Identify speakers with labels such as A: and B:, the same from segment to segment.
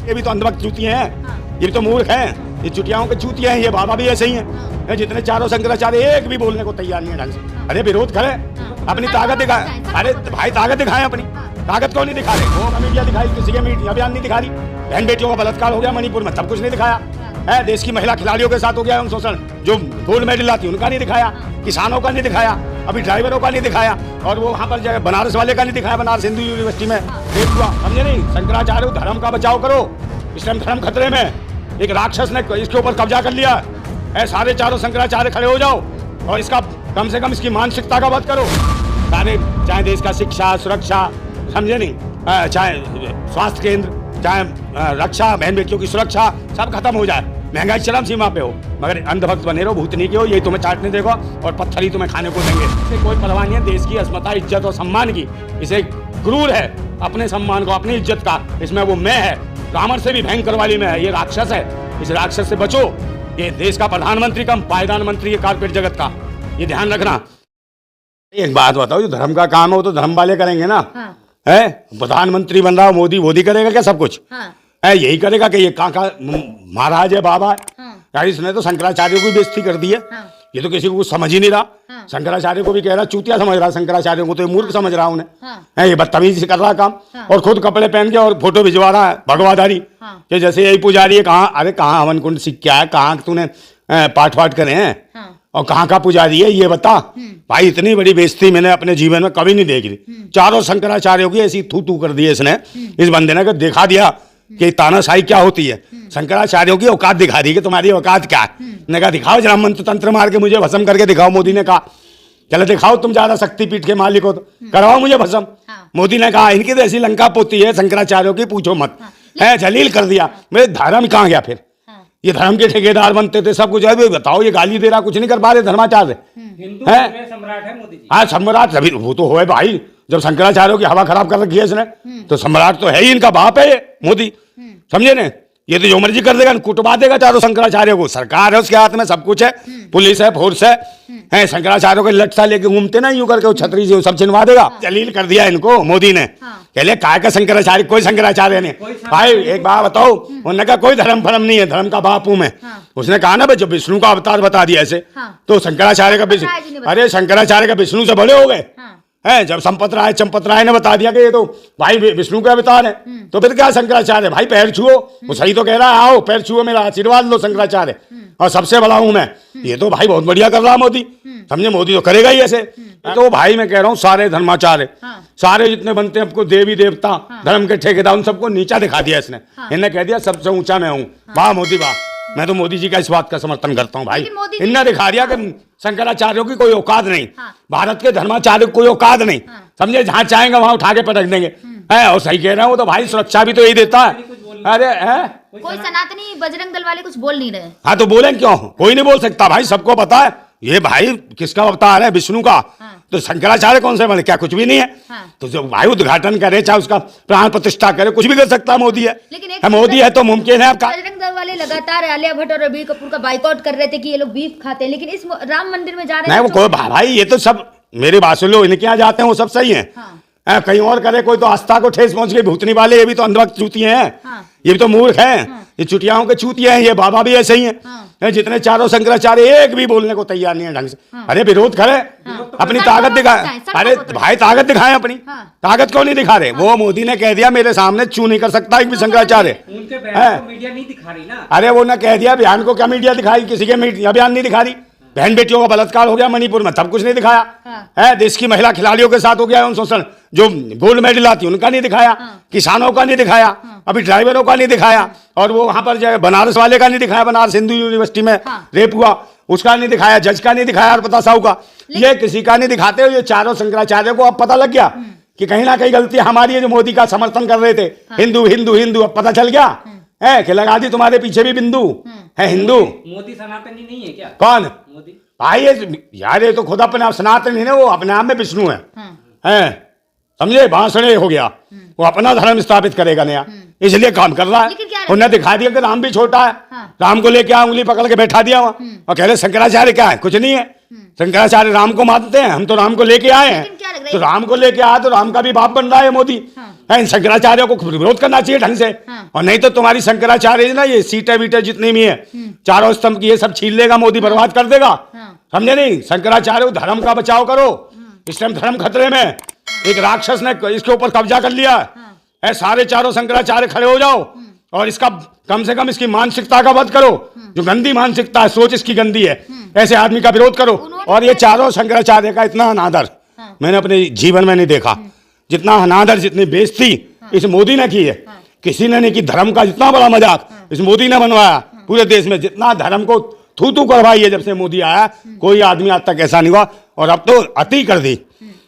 A: ये भी तो अंधभक्त चूतिए हैं, ये भी तो मूर्ख हैं, ये चुटियाओं के चूतिए हैं, ये बाबा भी ऐसे ही हैं। जितने चारों शंकराचार्य एक भी बोलने को तैयार नहीं है ढंग से। अरे विरोध करें, अपनी ताकत दिखाए। अरे भाई ताकत दिखाएं अपनी, ताकत क्यों नहीं दिखा रहे? वो मीडिया दिखाई, किसी के मीडिया बयान नहीं दिखा रही। बहन बेटियों का बलात्कार हो गया मणिपुर में, सब कुछ नहीं दिखाया है। देश की महिला खिलाड़ियों के साथ हो गया शोषण, जो गोल्ड मेडल लाती उनका नहीं दिखाया, किसानों का नहीं दिखाया, अभी ड्राइवरों का नहीं दिखाया, और वो वहाँ पर जो बनारस वाले का नहीं दिखाया, बनारस हिंदू यूनिवर्सिटी में रेप हुआ। समझे नहीं? शंकराचार्य धर्म का बचाव करो, इस टाइम धर्म खतरे में। एक राक्षस ने इसके ऊपर कब्जा कर लिया है। सारे चारों शंकराचार्य खड़े हो जाओ और इसका कम से कम इसकी मानसिकता का वध करो। सारे, चाहे देश का शिक्षा सुरक्षा, समझे नहीं, चाहे स्वास्थ्य केंद्र, चाहे रक्षा, बहन बेटियों की सुरक्षा, सब खत्म हो जाए। महंगाई चरम सीमा पे हो, मगर अंधभक्त बने रहो, भूतनी के हो, यही तुम्हें चाटने देगा और पत्थर ही तुम्हें खाने को देंगे। इसे कोई परवाह नहीं है देश की अस्मिता, इज्जत और सम्मान की। इसे गुरूर है अपने सम्मान को, अपनी इज्जत का। इसमें वो मैं है, रावण से भी भयंकर वाली मैं है, ये राक्षस है। इस राक्षस से बचो। ये देश का प्रधानमंत्री कम पायदान मंत्री है कारपेट जगत का, ये ध्यान रखना। एक बात बताओ, जो धर्म का काम है वो तो धर्म वाले करेंगे ना। है प्रधानमंत्री बन रहा हो मोदी करेगा क्या सब कुछ? है यही करेगा कि ये काका महाराज है, बाबा है। इसने तो शंकराचार्य को भी बेइज्जती कर दी है। ये तो किसी को कुछ समझ ही नहीं रहा। शंकराचार्य को भी कह रहा, चूतिया समझ रहा शंकराचार्य को, तो मूर्ख समझ रहा उन्हें। ये बदतमीजी से कर रहा काम, और खुद कपड़े पहन के और फोटो भिजवा रहा है भगवाधारी कि जैसे यही पुजारी है। कहाँ? अरे कहाँ हवन कुंड सीख के आया, कहाँ तूने पाठ वाठ करे हैं, और कहाँ का पुजारी है ये बता। भाई इतनी बड़ी बेइज्जती मैंने अपने जीवन में कभी नहीं देखी। चारों शंकराचार्यों की ऐसी थू थू कर दी है इसने, इस बंदे ने देखा दिया कि तानाशाही क्या होती है। शंकराचार्यों की औकात दिखा दी कि तुम्हारी औकात क्या है। ने कहा दिखाओ जरा मंत्र तंत्र मार के मुझे भस्म करके दिखाओ। मोदी ने कहा चलो दिखाओ, तुम ज्यादा शक्तिपीठ के मालिक हो तो करवाओ मुझे भस्म। मोदी ने कहा इनकी तो ऐसी लंका पोती है शंकराचार्यों की, पूछो मत। है जलील कर दिया। मेरे धर्म कहाँ गया फिर? ये धर्म के ठेकेदार बनते थे सब कुछ है। बताओ ये गाली दे रहा, कुछ नहीं कर पा रहे धर्माचार्य है। सम्राट है मोदी जी। हाँ सम्राट, अभी वो तो हो भाई, जब शंकराचार्यों की हवा खराब कर रखी है इसने, तो सम्राट तो है ही, इनका बाप है मोदी। समझे ना? ये तो जो मर्जी कर देगा, कुटवा देगा चारों शंकराचार्यों को। सरकार है उसके हाथ में, सब कुछ है, पुलिस है, फोर्स है। शंकराचार्यों के लटसा लेके घूमते ना यूं करके, वो छतरी से सब छिनवा देगा। जलील कर दिया इनको मोदी ने। कहले काय का शंकराचार्य? कोई शंकराचार्य नहीं भाई। एक बात बताओ, उन्होंने कहा कोई धर्म फर्म नहीं है, धर्म का बाप हूं मैं। उसने कहा ना भाई, जब विष्णु का अवतार बता दिया ऐसे, तो शंकराचार्य का विष्णु, अरे शंकराचार्य का विष्णु से बड़े हो गए है। जब संपत राय ने बता दिया कि ये तो भाई विष्णु का अवतार है, तो फिर क्या शंकराचार्य? भाई पैर छुओ, वो सही तो कह रहा है, आओ पैर छुओ, मेरा आशीर्वाद लो शंकराचार्य, और सबसे बड़ा हूं मैं। ये तो भाई बहुत बढ़िया कर रहा मोदी। समझे? मोदी तो करेगा ही ऐसे। तो भाई मैं कह रहा हूँ सारे धर्माचार्य, सारे जितने बनते हैं आपको, देवी देवता, धर्म के ठेकेदार, उन सबको नीचा दिखा दिया इसने। इन्हें कह दिया सबसे ऊंचा मैं हूँ। वाह मोदी वाह। मैं तो मोदी जी का इस बात का समर्थन करता हूँ भाई। इन्हें दिखा दिया कि शंकराचार्यों की कोई औकात नहीं, भारत के धर्माचार्य की कोई औकात नहीं। समझे? जहाँ चाहेंगे वहां उठा के पटक देंगे। और सही कह रहे हो, तो भाई सुरक्षा भी तो यही देता है। अरे है
B: कोई सनातनी बजरंग दल वाले कुछ बोल नहीं रहे।
A: हाँ तो बोले क्यों? कोई नहीं बोल सकता भाई, सबको पता है ये भाई किसका अवतार है, विष्णु का। तो शंकराचार्य कौन से बने? क्या कुछ भी नहीं है? तो जो भाई उद्घाटन करे, चाहे उसका प्राण प्रतिष्ठा करे, कुछ भी कर सकता मोदी है। लेकिन मोदी है तो मुमकिन है आपका।
B: बजरंग दल वाले लगातार आलिया भट्ट और रणबीर कपूर का बाइकआउट कर रहे थे कि ये लोग बीफ खाते हैं, लेकिन इस राम मंदिर में जा रहे हैं।
A: नहीं वो कोई भाई, ये तो सब मेरे बात सुन लो, इनके यहाँ जाते हैं वो सब सही है। कहीं और करे कोई तो आस्था को ठेस पहुंच गई। भूतनी वाले ये भी तो अंधभक्त चूतिए हैं, ये भी तो मूर्ख हैं, ये चुटियाओं के चूतिए हैं, ये बाबा भी ऐसे ही हैं। जितने चारों शंकराचार्य एक भी बोलने को तैयार नहीं है ढंग से। अरे विरोध करें, अपनी ताकत दिखाए। अरे भाई ताकत दिखाएं अपनी, ताकत क्यों नहीं दिखा रहे? वो मोदी ने कह दिया मेरे सामने चू नहीं कर सकता एक भी शंकराचार्य।
C: मीडिया नहीं दिखा रही ना।
A: अरे वो ने कह दिया, बयान को क्या मीडिया दिखाई? किसी के मीडिया बयान नहीं दिखा रही। बहन बेटियों का बलात्कार हो गया मणिपुर में, सब कुछ नहीं दिखाया है। देश की महिला खिलाड़ियों के साथ हो गया शोषण, जो गोल्ड मेडल लाती उनका नहीं दिखाया, किसानों का नहीं दिखाया, अभी ड्राइवरों का नहीं दिखाया, और वो वहां पर जो बनारस वाले का नहीं दिखाया, बनारस हिंदू यूनिवर्सिटी में रेप हुआ उसका नहीं दिखाया, जज का नहीं दिखाया, अर्पिता साहू का, ये किसी का नहीं दिखाते हुए। ये चारों शंकराचार्य को अब पता लग गया कि कहीं ना कहीं गलती हमारी है, जो मोदी का समर्थन कर रहे थे। हिंदू हिंदू हिंदू, अब पता चल गया है कि लगा दी तुम्हारे पीछे भी बिंदु है हिंदू।
C: मोदी सनातनी नहीं है क्या?
A: कौन
C: मोदी?
A: भाई यार ये तो खुद अपने आप सनातन है, वो अपने आप में विष्णु है। समझे? भाषण हो गया, वो अपना धर्म स्थापित करेगा नया, इसलिए काम कर रहा है। उन्हें दिखा दिया कि राम भी छोटा है, राम को लेके उंगली पकड़ के बैठा दिया वहां, और कह रहे शंकराचार्य क्या है? कुछ नहीं है। शंकराचार्य राम को मानते हैं, हम तो राम को लेके आए
B: लेकिन क्या लग रहा
A: हैं,
B: है?
A: तो राम को लेके आए तो राम का भी बाप बन रहा है मोदी।
B: हाँ।
A: इन शंकराचार्यों को विरोध करना चाहिए ढंग से।
B: हाँ।
A: और नहीं तो तुम्हारी शंकराचार्य ना ये सीटें वीटें जितनी भी है, चारों स्तंभ की ये सब छीन लेगा मोदी, बर्बाद कर देगा।
B: हाँ।
A: समझे नहीं? शंकराचार्य धर्म का बचाव करो, इस टाइम धर्म खतरे में। एक राक्षस ने इसके ऊपर कब्जा कर लिया है, सारे चारों शंकराचार्य खड़े हो जाओ और इसका कम से कम इसकी मानसिकता का वध करो, जो गंदी मानसिकता है, सोच इसकी गंदी है, ऐसे आदमी का विरोध करो। और ये चारों शंकराचार्य का इतना अनादर मैंने अपने जीवन में नहीं देखा, जितना अनादर, जितनी बेइज्जती इस मोदी ने की है, किसी ने नहीं की। धर्म का जितना बड़ा मजाक इस मोदी ने बनवाया पूरे देश में, जितना धर्म को थू थू करवाई है जब से मोदी आया, कोई आदमी आज तक ऐसा नहीं हुआ। और अब तो अति कर दी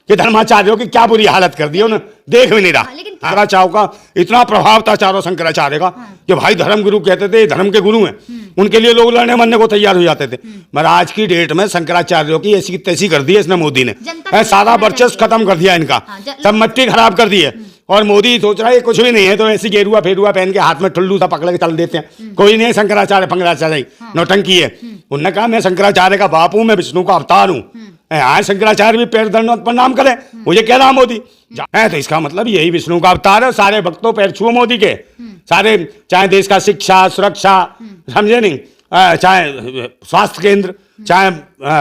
A: कि धर्माचार्यों की क्या बुरी हालत कर दी उन्होंने, देख भी नहीं रहा। शंकराचार्य का इतना प्रभाव था चारों शंकराचार्य का कि भाई धर्म गुरु कहते थे, धर्म के गुरु हैं, उनके लिए लोग लड़ने मरने को तैयार हो जाते थे। मगर आज की डेट में शंकराचार्यों की ऐसी तैसी कर दी है इसने मोदी ने, सारा वर्चस्व खत्म कर दिया इनका, सब मिट्टी खराब कर दी है। और मोदी सोच रहा है कुछ भी नहीं है, तो ऐसी गेरुआ फेरुआ पहन के हाथ में ठुल्लू सा पकड़ के चल देते हैं, कोई नहीं शंकराचार्य फंकराचार्य नौटंकी है। उन्होंने कहा मैं शंकराचार्य का बाप हूं, मैं विष्णु का अवतार हूं। आज शंकराचार्य भी पैर दंडवत प्रणाम करे, मुझे कह रहा मोदी है, तो इसका मतलब यही विष्णु का अवतार है। सारे भक्तों पैर छुओ मोदी के, सारे, चाहे देश का शिक्षा सुरक्षा, समझे नहीं, चाहे स्वास्थ्य केंद्र, चाहे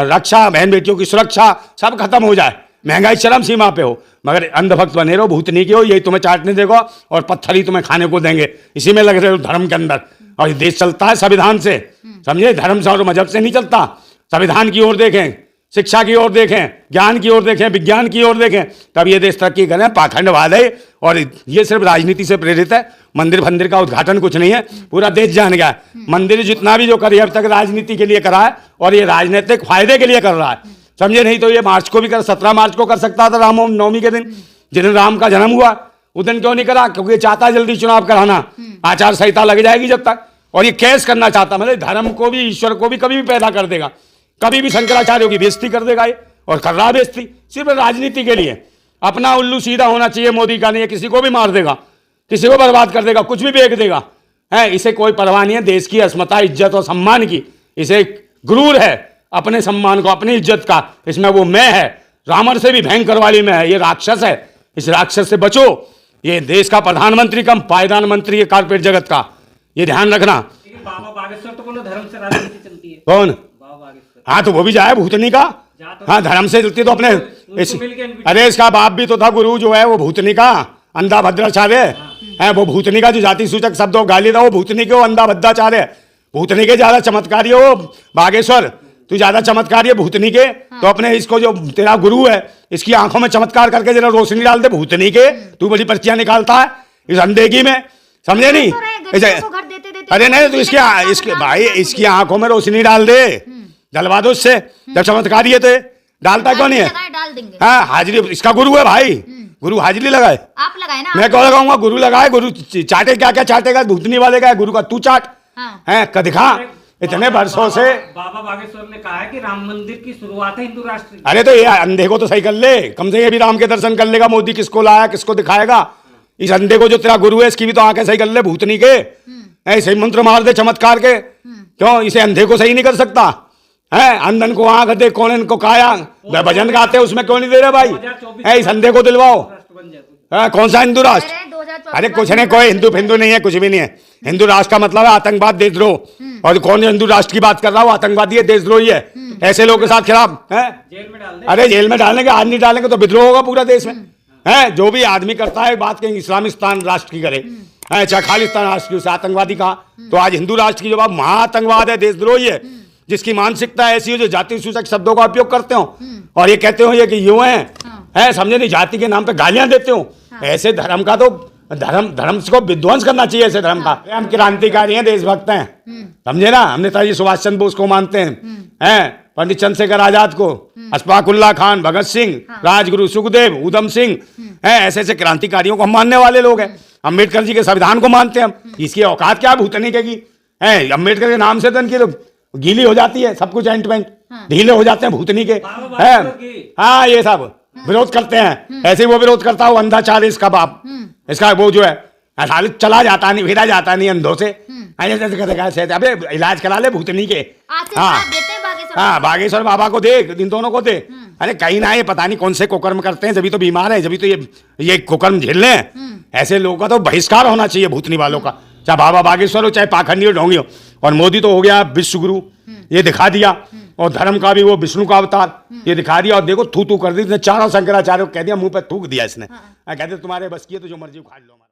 A: रक्षा, बहन बेटियों की सुरक्षा, सब खत्म हो जाए, महंगाई चरम सीमा पे हो, मगर अंधभक्त बने रहो, भूतनी के हो, यही तुम्हें चाटने देगा और पत्थर ही तुम्हें खाने को देंगे, इसी में लग रहे हो धर्म के अंदर। और ये देश चलता है संविधान से, समझे, धर्म से और मजहब से नहीं चलता। संविधान की ओर देखें, शिक्षा की ओर देखें, ज्ञान की ओर देखें, विज्ञान की ओर देखें, तब ये देश तरक्की करें। पाखंडवाद है और ये सिर्फ राजनीति से प्रेरित है। मंदिर फंदिर का उद्घाटन कुछ नहीं है, पूरा देश जान गया है। मंदिर जितना भी जो करी अब तक राजनीति के लिए करा है और ये राजनीतिक फायदे के लिए कर रहा है, समझे नहीं? तो ये मार्च को भी 17 मार्च को कर सकता था, रामनवमी के दिन, जिस दिन राम का जन्म हुआ, उस दिन क्यों नहीं करा? क्योंकि ये चाहता जल्दी चुनाव कराना, आचार संहिता लग जाएगी जब तक, और ये केस करना चाहता, मतलब धर्म को भी ईश्वर को भी कभी भी पैदा कर देगा, कभी भी शंकराचार्यों की बेइज्जती कर देगा ये, और कर रहा बेइज्जती सिर्फ राजनीति के लिए। अपना उल्लू सीधा होना चाहिए मोदी का, नहीं है किसी को भी मार देगा, किसी को बर्बाद कर देगा, कुछ भी बेच देगा, है इसे कोई परवाह नहीं है देश की अस्मिता, इज्जत और सम्मान की। इसे गुरूर है अपने सम्मान को, अपनी इज्जत का, इसमें वो मैं है, रावण से भी भयंकर वाली मैं है, ये राक्षस है, इस राक्षस से बचो। ये देश का प्रधानमंत्री कम पायदान मंत्री है कारपेट जगत का, ये ध्यान रखना।
C: बाबा बागेश्वर तो बोलो धर्म से राजनीति चलती है।
A: कौन?
C: बाबा बागेश्वर।
A: हाँ तो वो भी जाए भूतनी का, हाँ धर्म से चलती तो अपने अरे इसका बाप भी तो था गुरु जो है वो भूतनी का, अंधा भद्राचार्य है, वो भूतनी का जो जाति सूचक शब्द गाली था वो भूतनी के, वो अंधा भद्राचार्य, भूतनी के ज्यादा चमत्कारी हो बागेश्वर, तू ज्यादा चमत्कारी है भूतनी के। तो अपने इसको जो तेरा गुरु है इसकी आंखों में चमत्कार करके जरा रोशनी डाल दे भूतनी के, तू बड़ी पर्चियां निकालता है इस अंधेगी में, समझे नहीं? अरे नहीं तो इसके भाई इसकी आंखों में रोशनी डाल दे, डलवा दो उससे, जब चमत्कारी है तो डालता क्यों नहीं है?
B: डाल देंगे।
A: हाँ हाजिरी, इसका गुरु है भाई, गुरु हाजिरी लगाए,
B: आप लगाए ना,
A: मैं क्यों लगाऊंगा? गुरु लगाए, गुरु चाटे, क्या क्या चाटेगा भूतनी वाले का, गुरु का तू चाट है का दिखा। इतने वर्षों से
C: बाबा बागेश्वर ने कहा है कि राम मंदिर की शुरुआत है हिंदू राष्ट्र।
A: अरे तो ये अंधे को तो सही कर ले, कम से ये भी राम के दर्शन कर लेगा। मोदी किसको लाया, किसको दिखाएगा? इस अंधे को जो तेरा गुरु है इसकी भी तो आंखें सही कर ले भूतनी के, ऐसे ही मंत्र मार दे चमत्कार के। क्यों इसे अंधे को सही नहीं कर सकता है? अंधन को आंख दे, कौन को काया, भजन गाते उसमें क्यों नहीं दे रहे भाई? इस अंधे को दिलवाओ। कौन सा हिंदू राष्ट्र? अरे कुछ नहीं, कोई हिंदू फिंदू नहीं है, कुछ भी नहीं है। हिंदू राष्ट्र का मतलब है आतंकवाद, देशद्रोह। और कौन हिंदू राष्ट्र की बात कर रहा हो? आतंकवादी है, देशद्रोही है, ऐसे लोगों के साथ खिलाफ है।
C: जेल में डाल दे।
A: अरे जेल में डालने के, आज नहीं डालेंगे तो विद्रोह होगा पूरा देश में, है जो भी आदमी करता है बात कहीं इस्लामिस्तान राष्ट्र की करे, चाहे खालिस्तान राष्ट्र की, उसे आतंकवादी कहा। तो आज हिंदू राष्ट्र की जवाब महाआतंकवाद है, देशद्रोही है, जिसकी मानसिकता ऐसी हो जो जाति सूचक शब्दों का उपयोग करते हो और ये कहते हो ये कि यूं है, समझे नहीं? जाति के नाम पे गालियां देते हो। ऐसे धर्म का तो धर्म को विध्वंस करना चाहिए, ऐसे धर्म का। हम क्रांतिकारी हैं, देशभक्त हैं, समझे ना? हम नेताजी सुभाष चंद्र बोस को मानते हैं, पंडित चंद्रशेखर आजाद को, अशफाकुल्लाह खान, भगत सिंह, राजगुरु सुखदेव, उधम सिंह, ऐसे ऐसे क्रांतिकारियों को हम मानने वाले लोग हैं। अम्बेडकर जी के संविधान को मानते हैं हम। इसकी औकात क्या भूतनी की है? अम्बेडकर के नाम से तो इनकी गीली हो जाती है, सब कुछ एंटमेंट ढीले हो जाते हैं भूतनी के, है। हाँ ये सब विरोध करते हैं, ऐसे ही वो विरोध करता हूँ अंधाचार्य, इसका बाप, इसका वो जो है चला जाता नहीं, भेजा जाता नहीं अंधों से, अबे इलाज करा ले भूतनी के।
B: आशीर्वाद देते हैं बागेश्वर
A: हाँ बागेश्वर बाबा को देख, इन दोनों को देख। अरे कहीं ना ये पता नहीं कौन से कुकर्म करते हैं, जब तो बीमार है, जब तो ये कुकर्म झेल रहे हैं। ऐसे लोगों का तो बहिष्कार होना चाहिए, भूतनी वालों का, चाहे बाबा बागेश्वर हो, चाहे पाखंडी हो, ढोंगी हो। और मोदी तो हो गया विश्व गुरु, ये दिखा दिया। और धर्म का भी वो विष्णु का अवतार, ये दिखा दिया। और देखो थू तू कर दी, चारों शंकराचार्य को कह दिया, मुंह पे थूक दिया इसने। कहते तुम्हारे बस की है तो जो मर्जी उखाड़ लो।